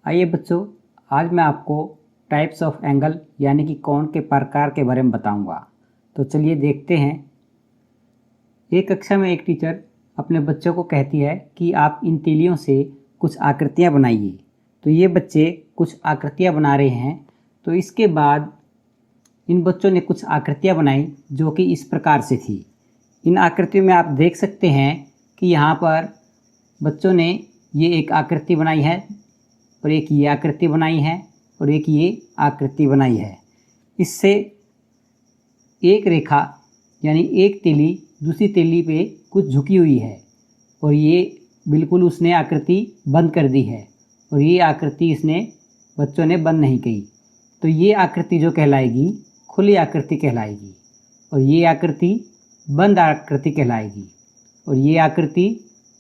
आइए बच्चों, आज मैं आपको टाइप्स ऑफ एंगल यानी कि कोण के प्रकार के बारे में बताऊंगा। तो चलिए देखते हैं। एक कक्षा में एक टीचर अपने बच्चों को कहती है कि आप इन तीलियों से कुछ आकृतियां बनाइए। तो ये बच्चे कुछ आकृतियां बना रहे हैं। तो इसके बाद इन बच्चों ने कुछ आकृतियां बनाई जो कि इस प्रकार से थी। इन आकृतियों में आप देख सकते हैं कि यहाँ पर बच्चों ने ये एक आकृति बनाई है और एक ये आकृति बनाई है और एक ये आकृति बनाई है। इससे एक रेखा यानी एक तीली दूसरी तीली पे कुछ झुकी हुई है और ये बिल्कुल उसने आकृति बंद कर दी है और ये आकृति इसने बच्चों ने बंद नहीं की। तो ये आकृति जो कहलाएगी खुली आकृति कहलाएगी और ये आकृति बंद आकृति कहलाएगी और ये आकृति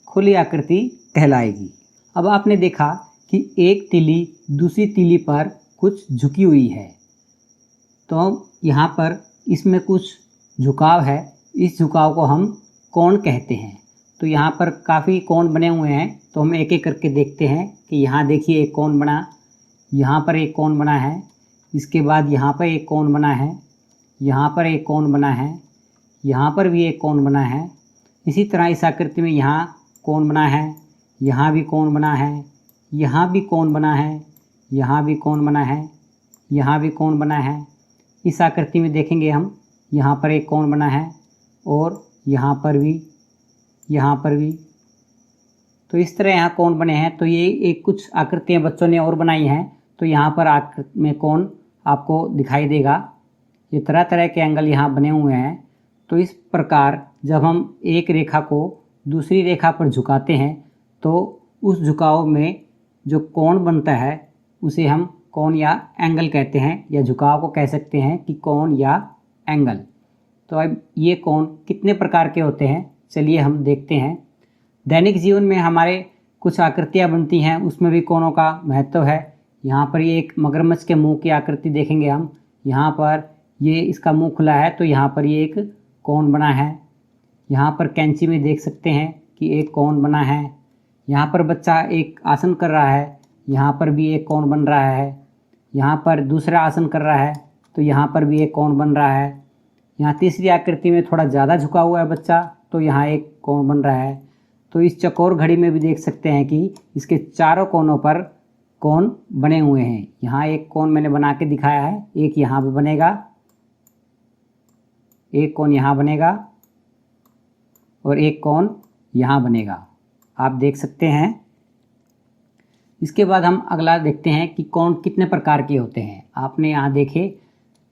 खुली आकृति कहलाएगी। अब आपने देखा कि एक तीली दूसरी तीली पर कुछ झुकी हुई है, तो यहाँ पर इसमें कुछ झुकाव है। इस झुकाव को हम कोण कहते हैं। तो यहाँ पर काफ़ी कोण बने हुए हैं, तो हम एक एक करके देखते हैं कि यहाँ देखिए एक कोण बना, यहाँ पर एक कोण बना है, इसके बाद यहाँ पर एक कोण बना है, यहाँ पर एक कोण बना है, यहाँ पर भी एक कोण बना है। इसी तरह इस आकृति में यहाँ कोण बना है, यहाँ भी कोण बना है, यहाँ भी कोण बना है, यहाँ भी कोण बना है, यहाँ भी कोण बना है। इस आकृति में देखेंगे हम, यहाँ पर एक कोण बना है और यहाँ पर भी, यहाँ पर भी। तो इस तरह यहाँ कोण बने हैं। तो ये एक कुछ आकृतियाँ बच्चों ने और बनाई हैं। तो यहाँ पर आकृति में कोण आपको दिखाई देगा। ये तरह तरह के एंगल यहाँ बने हुए हैं। तो इस प्रकार जब हम एक रेखा को दूसरी रेखा पर झुकाते हैं तो उस झुकाव में जो कोण बनता है उसे हम कोण या एंगल कहते हैं, या झुकाव को कह सकते हैं कि कोण या एंगल। तो अब ये कोण कितने प्रकार के होते हैं चलिए हम देखते हैं। दैनिक जीवन में हमारे कुछ आकृतियाँ बनती हैं, उसमें भी कोणों का महत्व है। यहाँ पर ये एक मगरमच्छ के मुंह की आकृति देखेंगे हम। यहाँ पर ये इसका मुंह खुला है तो यहाँ पर ये एक कोण बना है। यहाँ पर कैंची में देख सकते हैं कि एक कोण बना है। यहाँ पर बच्चा एक आसन कर रहा है, यहाँ पर भी एक कोण बन रहा है। यहाँ पर दूसरा आसन कर रहा है तो यहाँ पर भी एक कोण बन रहा है। यहाँ तीसरी आकृति में थोड़ा ज़्यादा झुका हुआ है बच्चा, तो यहाँ एक कोण बन रहा है। तो इस चकोर घड़ी में भी देख सकते हैं कि इसके चारों कोनों पर कोण बने हुए हैं। यहाँ एक कोण मैंने बना के दिखाया है, एक यहाँ पे बनेगा, एक कोण यहाँ बनेगा और एक कोण यहाँ बनेगा, आप देख सकते हैं। इसके बाद हम अगला देखते हैं कि कोण कितने प्रकार के होते हैं। आपने यहाँ देखे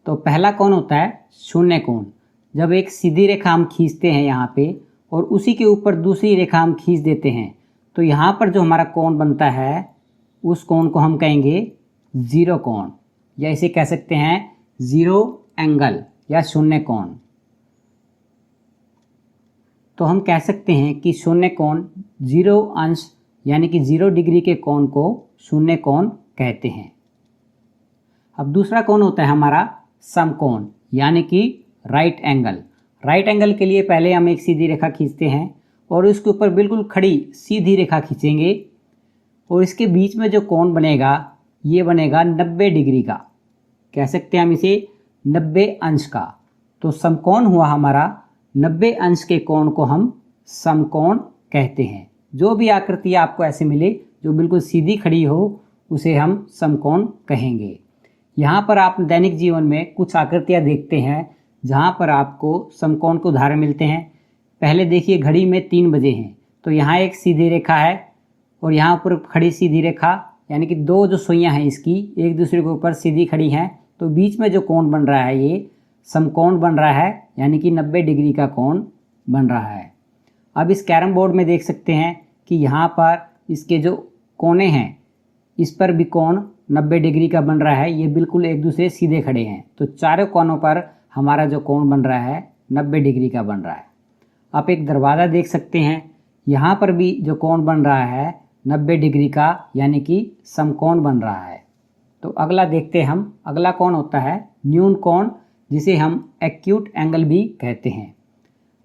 तो पहला कोण होता है शून्य कोण। जब एक सीधी रेखा हम खींचते हैं यहाँ पे और उसी के ऊपर दूसरी रेखा हम खींच देते हैं तो यहाँ पर जो हमारा कोण बनता है उस कोण को हम कहेंगे जीरो कोण, या इसे कह सकते हैं जीरो एंगल या शून्य कोण। तो हम कह सकते हैं कि शून्य कोण 0 अंश यानी कि 0 डिग्री के कोण को शून्य कोण कहते हैं। अब दूसरा कोण होता है हमारा समकोण यानी कि राइट एंगल। राइट एंगल के लिए पहले हम एक सीधी रेखा खींचते हैं और उसके ऊपर बिल्कुल खड़ी सीधी रेखा खींचेंगे और इसके बीच में जो कोण बनेगा ये बनेगा 90 डिग्री का, कह सकते हैं हम इसे 90 अंश का। तो समकोण हुआ हमारा 90 अंश के कोण को हम समकोण कहते हैं। जो भी आकृति आपको ऐसे मिले जो बिल्कुल सीधी खड़ी हो उसे हम समकोण कहेंगे। यहाँ पर आप दैनिक जीवन में कुछ आकृतियाँ देखते हैं जहाँ पर आपको समकोण के उदाहरण मिलते हैं। पहले देखिए घड़ी में 3 बजे हैं, तो यहाँ एक सीधी रेखा है और यहाँ पर खड़ी सीधी रेखा, यानी कि दो जो सुइयाँ हैं इसकी एक दूसरे के ऊपर सीधी खड़ी हैं। तो बीच में जो कोण बन रहा है ये समकोण बन रहा है, यानी कि 90 डिग्री का कोण बन रहा है। अब इस कैरम बोर्ड में देख सकते हैं कि यहाँ पर इसके जो कोने हैं इस पर भी कोण 90 डिग्री का बन रहा है। ये बिल्कुल एक दूसरे सीधे खड़े हैं, तो चारों कोनों पर हमारा जो कोण बन रहा है 90 डिग्री का बन रहा है। आप एक दरवाज़ा देख सकते हैं, यहाँ पर भी जो कोण बन रहा है 90 डिग्री का, यानी कि समकोण बन रहा है। तो अगला देखते हैं हम। अगला कोण होता है न्यून कोण, जिसे हम एक्यूट एंगल भी कहते हैं।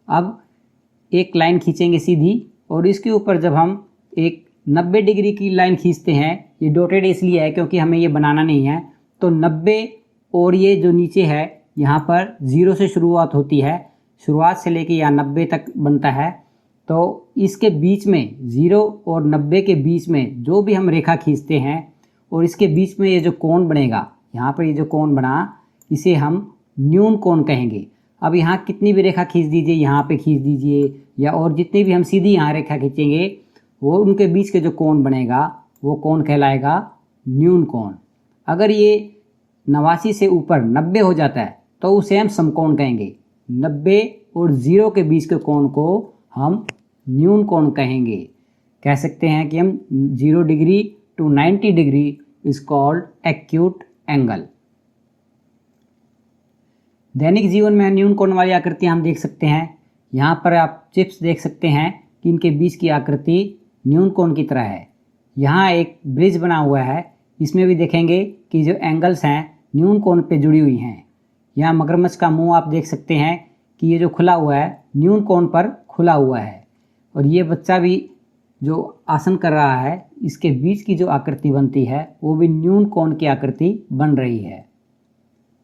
अब एक लाइन खींचेंगे सीधी और इसके ऊपर जब हम एक 90 डिग्री की लाइन खींचते हैं ये डॉटेड इसलिए है क्योंकि हमें ये बनाना नहीं है। तो 90 और ये जो नीचे है यहाँ पर 0 से शुरुआत होती है, शुरुआत से लेके यहाँ 90 तक बनता है। तो इसके बीच में 0 और 90 के बीच में जो भी हम रेखा खींचते हैं और इसके बीच में ये जो कोण बनेगा, यहाँ पर ये जो कोण बना, इसे हम न्यून कोण कहेंगे। अब यहाँ कितनी भी रेखा खींच दीजिए, यहाँ पे खींच दीजिए या और जितनी भी हम सीधी यहाँ रेखा खींचेंगे वो उनके बीच के जो कोण बनेगा वो कोण कहलाएगा न्यून कोण। अगर ये 89 से ऊपर 90 हो जाता है तो उसे हम समकोण कहेंगे। 90 और 0 के बीच के कोण को हम न्यून कोण कहेंगे। कह सकते हैं कि हम 0 degree to 90 degree is called acute angle. दैनिक जीवन में न्यून कोण वाली आकृतियाँ हम देख सकते हैं। यहाँ पर आप चिप्स देख सकते हैं कि इनके बीच की आकृति न्यून कोण की तरह है। यहाँ एक ब्रिज बना हुआ है, इसमें भी देखेंगे कि जो एंगल्स हैं न्यून कोण पे जुड़ी हुई हैं। यहाँ मगरमच्छ का मुंह आप देख सकते हैं कि ये जो खुला हुआ है न्यून कोण पर खुला हुआ है, और ये बच्चा भी जो आसन कर रहा है इसके बीच की जो आकृति बनती है वो भी न्यून कोण की आकृति बन रही है।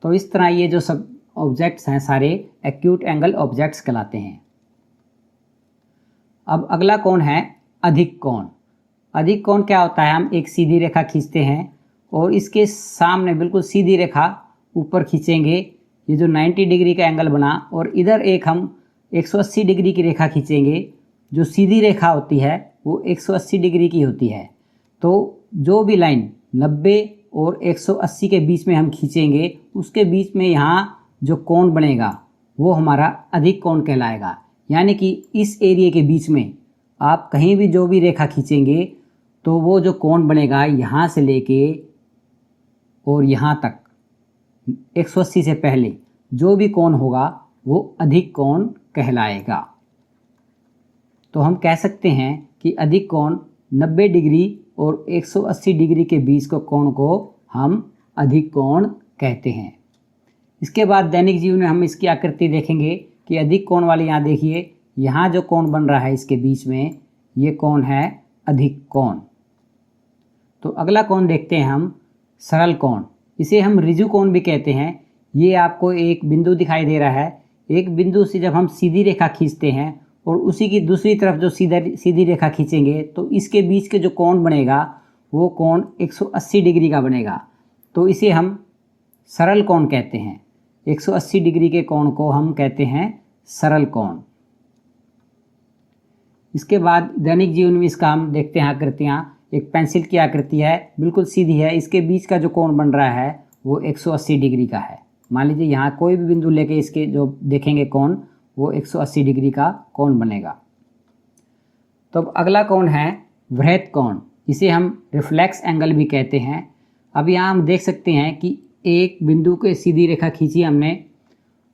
तो इस तरह ये जो सब ऑब्जेक्ट्स हैं सारे एक्यूट एंगल ऑब्जेक्ट्स कहलाते हैं। अब अगला कोण है अधिक कोण। अधिक कोण क्या होता है, हम एक सीधी रेखा खींचते हैं और इसके सामने बिल्कुल सीधी रेखा ऊपर खींचेंगे, ये जो 90 डिग्री का एंगल बना, और इधर एक हम 180 डिग्री की रेखा खींचेंगे। जो सीधी रेखा होती है वो 180 डिग्री की होती है। तो जो भी लाइन 90 और 180 के बीच में हम खींचेंगे उसके बीच में यहाँ जो कोण बनेगा वो हमारा अधिक कोण कहलाएगा। यानी कि इस एरिया के बीच में आप कहीं भी जो भी रेखा खींचेंगे तो वो जो कोण बनेगा यहाँ से लेके और यहाँ तक 180 से पहले जो भी कोण होगा वो अधिक कोण कहलाएगा। तो हम कह सकते हैं कि अधिक कोण 90 डिग्री और 180 डिग्री के बीच के कोण को हम अधिक कोण कहते हैं। इसके बाद दैनिक जीवन में हम इसकी आकृति देखेंगे कि अधिक कोण वाली, यहाँ देखिए यहाँ जो कोण बन रहा है इसके बीच में ये कोण है अधिक कोण। तो अगला कोण देखते हैं हम सरल कोण। इसे हम ऋजु कोण भी कहते हैं। ये आपको एक बिंदु दिखाई दे रहा है, एक बिंदु से जब हम सीधी रेखा खींचते हैं और उसी की दूसरी तरफ जो सीधी रेखा खींचेंगे तो इसके बीच के जो कोण बनेगा वो कोण 180 डिग्री का बनेगा। तो इसे हम सरल कोण कहते हैं। 180 डिग्री के कोण को हम कहते हैं सरल कोण। इसके बाद दैनिक जीवन में इसका हम देखते हैं आकृतियाँ। एक पेंसिल की आकृति है, बिल्कुल सीधी है, इसके बीच का जो कोण बन रहा है वो 180 डिग्री का है। मान लीजिए यहाँ कोई भी बिंदु लेके इसके जो देखेंगे कोण वो 180 डिग्री का कोण बनेगा। तो अब अगला कोण है वृहत कोण। इसे हम रिफ्लेक्स एंगल भी कहते हैं। अब यहाँ हम देख सकते हैं कि एक बिंदु के सीधी रेखा खींची हमने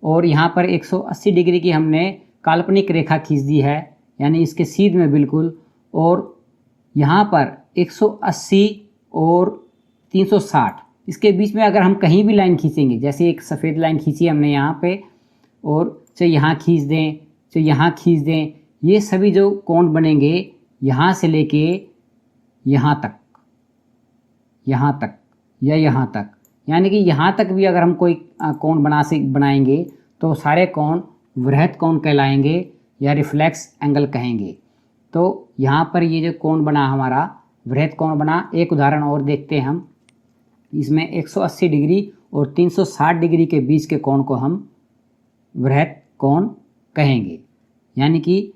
और यहाँ पर 180 डिग्री की हमने काल्पनिक रेखा खींच दी है, यानी इसके सीध में बिल्कुल, और यहाँ पर 180 और 360 इसके बीच में अगर हम कहीं भी लाइन खींचेंगे, जैसे एक सफ़ेद लाइन खींची हमने यहाँ पे और चाहे यहाँ खींच दें चाहे यहाँ खींच दें, ये सभी जो कोण बनेंगे यहाँ से लेके यहाँ तक या यहाँ तक, यानी कि यहाँ तक भी अगर हम कोई कोण बनाएंगे तो सारे कोण वृहत कोण कहलाएंगे या रिफ्लेक्स एंगल कहेंगे। तो यहाँ पर ये जो कोण बना हमारा वृहत कोण बना। एक उदाहरण और देखते हैं हम। इसमें 180 डिग्री और 360 डिग्री के बीच के कोण को हम वृहत कोण कहेंगे। यानी कि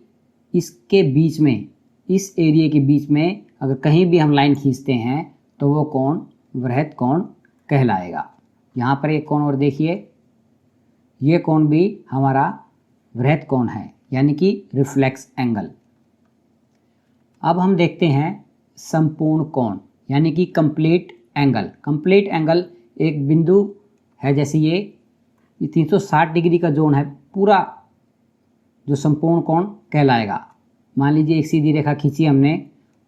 इसके बीच में, इस एरिया के बीच में अगर कहीं भी हम लाइन खींचते हैं तो वो कोण वृहत कोण कहलाएगा। यहाँ पर एक कोण और देखिए, ये कोण भी हमारा वृहत कोण है, यानी कि रिफ्लेक्स एंगल। अब हम देखते हैं संपूर्ण कोण, यानी कि कंप्लीट एंगल। कंप्लीट एंगल एक बिंदु है, जैसे ये 360 डिग्री का जोन है, पूरा जो संपूर्ण कोण कहलाएगा। मान लीजिए एक सीधी रेखा खींची हमने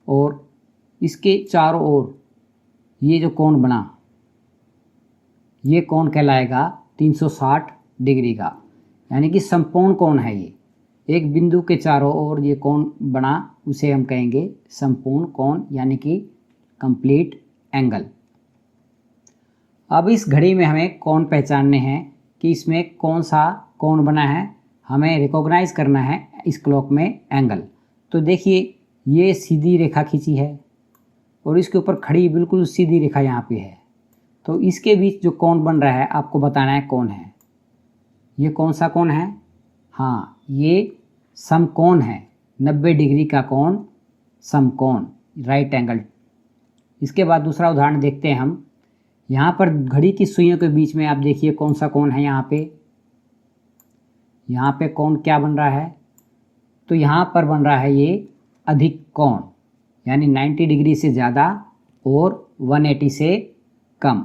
और इसके चारों ओर ये जो कोण बना, ये कोण कहलाएगा 360 डिग्री का, यानी कि संपूर्ण कोण है। ये एक बिंदु के चारों ओर ये कोण बना, उसे हम कहेंगे संपूर्ण कोण, यानी कि कंप्लीट एंगल। अब इस घड़ी में हमें कोण पहचानने हैं कि इसमें कौन सा कोण बना है, हमें रिकॉग्नाइज करना है इस क्लॉक में एंगल। तो देखिए ये सीधी रेखा खींची है और इसके ऊपर खड़ी बिल्कुल सीधी रेखा यहाँ पे है, तो इसके बीच जो कोण बन रहा है आपको बताना है कौन है। ये कौन सा कोण है? हाँ, ये समकोण है। 90 डिग्री का कोण समकोण, राइट एंगल। इसके बाद दूसरा उदाहरण देखते हैं हम। यहाँ पर घड़ी की सुइयों के बीच में आप देखिए कौन सा कोण है। यहाँ पे कोण क्या बन रहा है? तो यहाँ पर बन रहा है ये अधिक कोण, यानी 90 डिग्री से ज़्यादा और 180 से कम।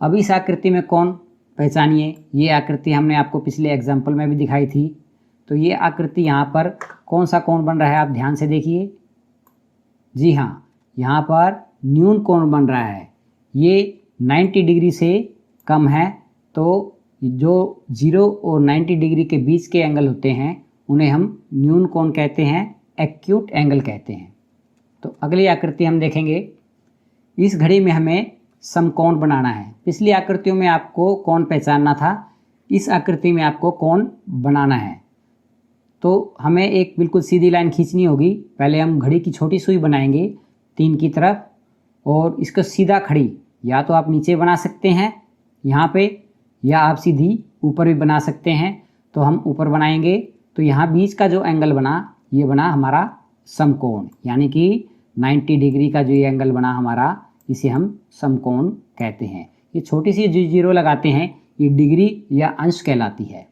अब इस आकृति में कोण पहचानिए। ये आकृति हमने आपको पिछले एग्जाम्पल में भी दिखाई थी। तो ये आकृति यहाँ पर कौन सा कोण बन रहा है, आप ध्यान से देखिए। जी हाँ, यहाँ पर न्यून कोण बन रहा है। ये 90 डिग्री से कम है, तो जो 0 और 90 डिग्री के बीच के एंगल होते हैं उन्हें हम न्यून कोण कहते हैं, एक्यूट एंगल कहते हैं। तो अगली आकृति हम देखेंगे। इस घड़ी में हमें समकोण बनाना है। पिछली आकृतियों में आपको कोण पहचानना था, इस आकृति में आपको कोण बनाना है। तो हमें एक बिल्कुल सीधी लाइन खींचनी होगी। पहले हम घड़ी की छोटी सुई बनाएंगे 3 की तरफ, और इसको सीधा खड़ी या तो आप नीचे बना सकते हैं यहाँ पे, या आप सीधी ऊपर भी बना सकते हैं। तो हम ऊपर बनाएंगे, तो यहाँ बीच का जो एंगल बना, ये बना हमारा समकोण, यानी कि 90 डिग्री का जो ये एंगल बना हमारा, इसे हम समकोण कहते हैं। ये छोटी सी जो जीरो लगाते हैं ये डिग्री या अंश कहलाती है।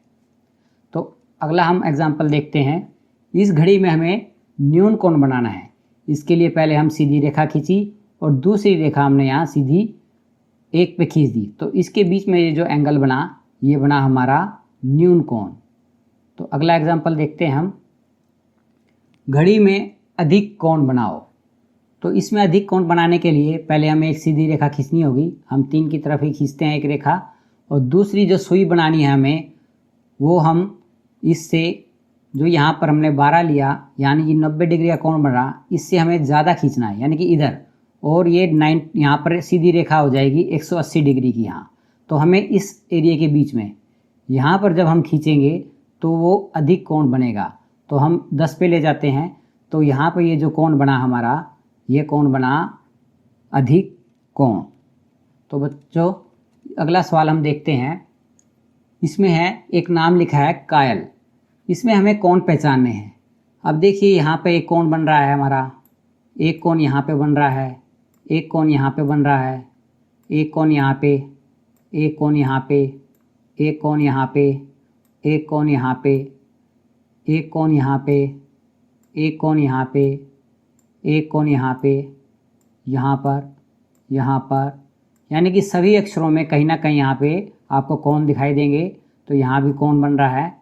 तो अगला हम एग्जाम्पल देखते हैं। इस घड़ी में हमें न्यून कोण बनाना है। इसके लिए पहले हम सीधी रेखा खींची और दूसरी रेखा हमने यहाँ सीधी एक पे खींच दी, तो इसके बीच में ये जो एंगल बना, ये बना हमारा न्यून कोण। तो अगला एग्जाम्पल देखते हैं हम। घड़ी में अधिक कोण बनाओ। तो इसमें अधिक कोण बनाने के लिए पहले हमें एक सीधी रेखा खींचनी होगी। हम 3 की तरफ ही खींचते हैं एक रेखा, और दूसरी जो सुई बनानी है हमें, वो हम इससे जो यहाँ पर हमने 12 लिया, यानी कि 90 डिग्री का कोण बना, इससे हमें ज़्यादा खींचना है, यानी कि इधर। और ये 9 यहाँ पर सीधी रेखा हो जाएगी 180 डिग्री की यहाँ। तो हमें इस एरिया के बीच में यहाँ पर जब हम खींचेंगे तो वो अधिक कोण बनेगा। तो हम 10 पे ले जाते हैं, तो यहाँ पर ये जो कोण बना हमारा, ये कोण बना अधिक कोण। तो बच्चों अगला सवाल हम देखते हैं। इसमें है एक नाम लिखा है कायल। इसमें हमें कोण पहचानने हैं। अब देखिए यहाँ पे एक कोण बन रहा है हमारा, एक कोण यहाँ पे बन रहा है, एक कोण यहाँ पे बन रहा है, एक कोण यहाँ पे, एक कोण यहाँ पे, एक कोण यहाँ पे, एक कोण यहाँ पे, एक कोण यहाँ पे, एक कोण यहाँ पे, एक कोण यहाँ पे, यहाँ पर, यानी कि सभी अक्षरों में कहीं ना कहीं यहाँ पे आपको कोण दिखाई देंगे। तो यहाँ भी कोण बन रहा है।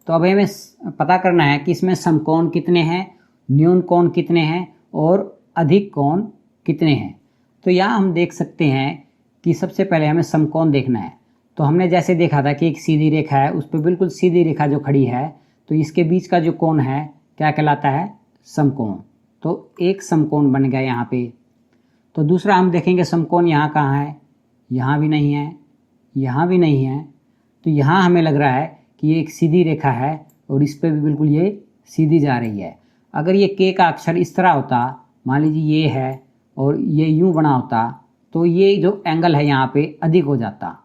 तो अब हमें पता करना है कि इसमें समकोण कितने हैं, न्यून कोण कितने हैं और अधिक कोण कितने हैं। तो यहाँ हम देख सकते हैं कि सबसे पहले हमें समकोण देखना है। तो हमने जैसे देखा था कि एक सीधी रेखा है, उस पर बिल्कुल सीधी रेखा जो खड़ी है, तो इसके बीच का जो कोण है क्या कहलाता है? समकोण। तो एक समकोण बन गया यहाँ पे। तो दूसरा हम देखेंगे समकोण यहाँ कहाँ है, यहाँ भी नहीं है, यहाँ भी नहीं है। तो यहाँ हमें लग रहा है कि ये एक सीधी रेखा है और इस पर भी बिल्कुल ये सीधी जा रही है। अगर ये के का अक्षर इस तरह होता, मान लीजिए ये है और ये यूँ बना होता, तो ये जो एंगल है यहाँ पे अधिक हो जाता।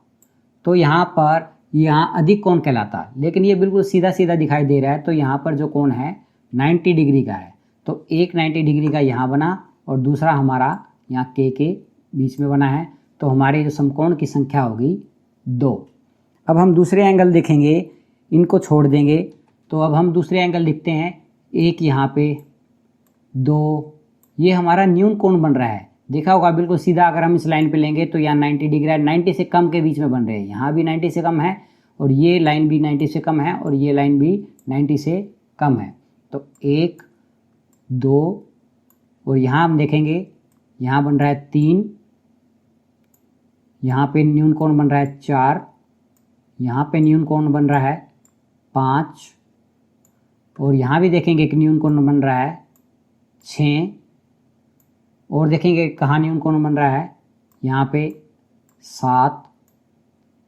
तो यहाँ पर यहाँ अधिक कोण कहलाता, लेकिन ये बिल्कुल सीधा सीधा दिखाई दे रहा है। तो यहाँ पर जो कोण है 90 डिग्री का है। तो एक 90 डिग्री का यहाँ बना और दूसरा हमारा यहाँ के बीच में बना है। तो हमारे जो समकोण की संख्या होगी 2। अब हम दूसरे एंगल देखेंगे, इनको छोड़ देंगे। तो अब हम दूसरे एंगल लिखते हैं। एक यहाँ पे, 2, ये हमारा न्यून कोण बन रहा है। देखा होगा बिल्कुल सीधा अगर हम इस लाइन पे लेंगे तो यहाँ 90 डिग्री है, 90 से कम के बीच में बन रहे हैं। यहाँ भी 90 से कम है और ये लाइन भी 90 से कम है और ये लाइन भी 90 से कम है। तो 1, 2 और यहाँ हम देखेंगे यहाँ बन रहा है 3, यहाँ पे न्यून कोण बन रहा है 4, यहाँ पे न्यून कोण बन रहा है 5 और यहाँ भी देखेंगे कि न्यून कोण बन रहा है 6 और देखेंगे कहाँ न्यून कोण बन रहा है, यहाँ पे 7,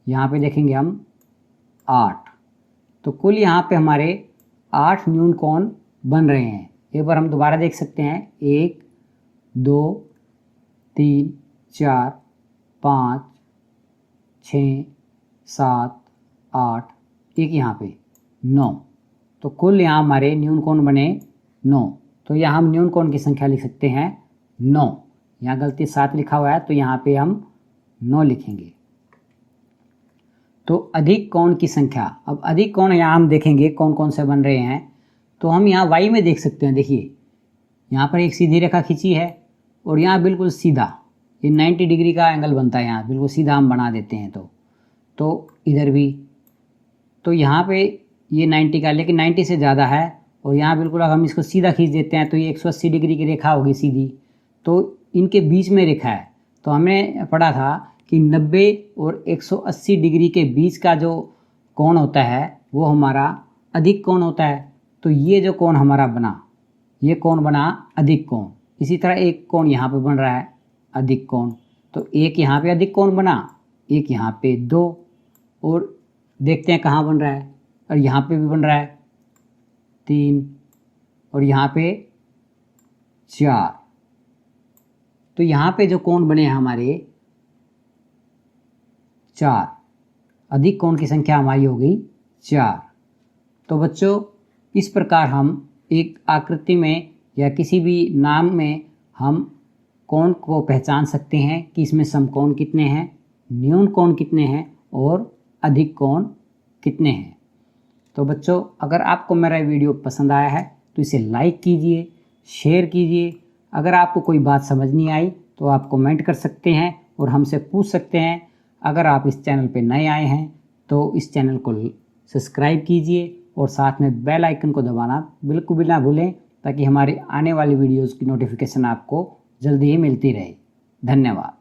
यहाँ पे देखेंगे हम 8। तो कुल यहाँ पे हमारे 8 न्यून कोण बन रहे हैं। एक बार हम दोबारा देख सकते हैं, 1 2 3 4 5 6 7 8, एक यहाँ पे 9। तो कुल यहाँ हमारे न्यून कोण बने 9। तो यहाँ हम न्यून कोण की संख्या लिख सकते हैं 9। यहाँ गलती 7 लिखा हुआ है तो यहाँ पे हम 9 लिखेंगे। तो अधिक कोण की संख्या, अब अधिक कोण यहाँ हम देखेंगे कौन कौन से बन रहे हैं। तो हम यहाँ वाई में देख सकते हैं, देखिए यहाँ पर एक सीधी रेखा खींची है और यहाँ बिल्कुल सीधा ये 90 डिग्री का एंगल बनता है, यहाँ बिल्कुल सीधा हम बना देते हैं। तो इधर भी, तो यहाँ पे ये 90 का, लेकिन 90 से ज़्यादा है और यहाँ बिल्कुल अगर हम इसको सीधा खींच देते हैं तो ये 180 डिग्री की रेखा होगी सीधी। तो इनके बीच में रेखा है। तो हमने पढ़ा था कि 90 और 180 डिग्री के बीच का जो कोण होता है वो हमारा अधिक कोण होता है। तो ये जो कोण हमारा बना, ये कोण बना अधिक कोण। इसी तरह एक कोण यहाँ पे बन रहा है अधिक कोण, तो एक यहाँ पे अधिक कोण बना, एक यहाँ पे 2, और देखते हैं कहाँ बन रहा है, और यहाँ पे भी बन रहा है 3 और यहाँ पे 4। तो यहाँ पे जो कोण बने हैं हमारे 4, अधिक कोण की संख्या हमारी हो गई 4। तो बच्चों इस प्रकार हम एक आकृति में या किसी भी नाम में हम कोण को पहचान सकते हैं कि इसमें समकोण कितने हैं, न्यून कोण कितने हैं और अधिक कोण कितने हैं। तो बच्चों अगर आपको मेरा वीडियो पसंद आया है तो इसे लाइक कीजिए, शेयर कीजिए। अगर आपको कोई बात समझ नहीं आई तो आप कमेंट कर सकते हैं और हमसे पूछ सकते हैं। अगर आप इस चैनल पर नए आए हैं तो इस चैनल को सब्सक्राइब कीजिए और साथ में बेल आइकन को दबाना बिल्कुल भी ना भूलें, ताकि हमारी आने वाली वीडियोज़ की नोटिफिकेशन आपको जल्दी ही मिलती रहे। धन्यवाद।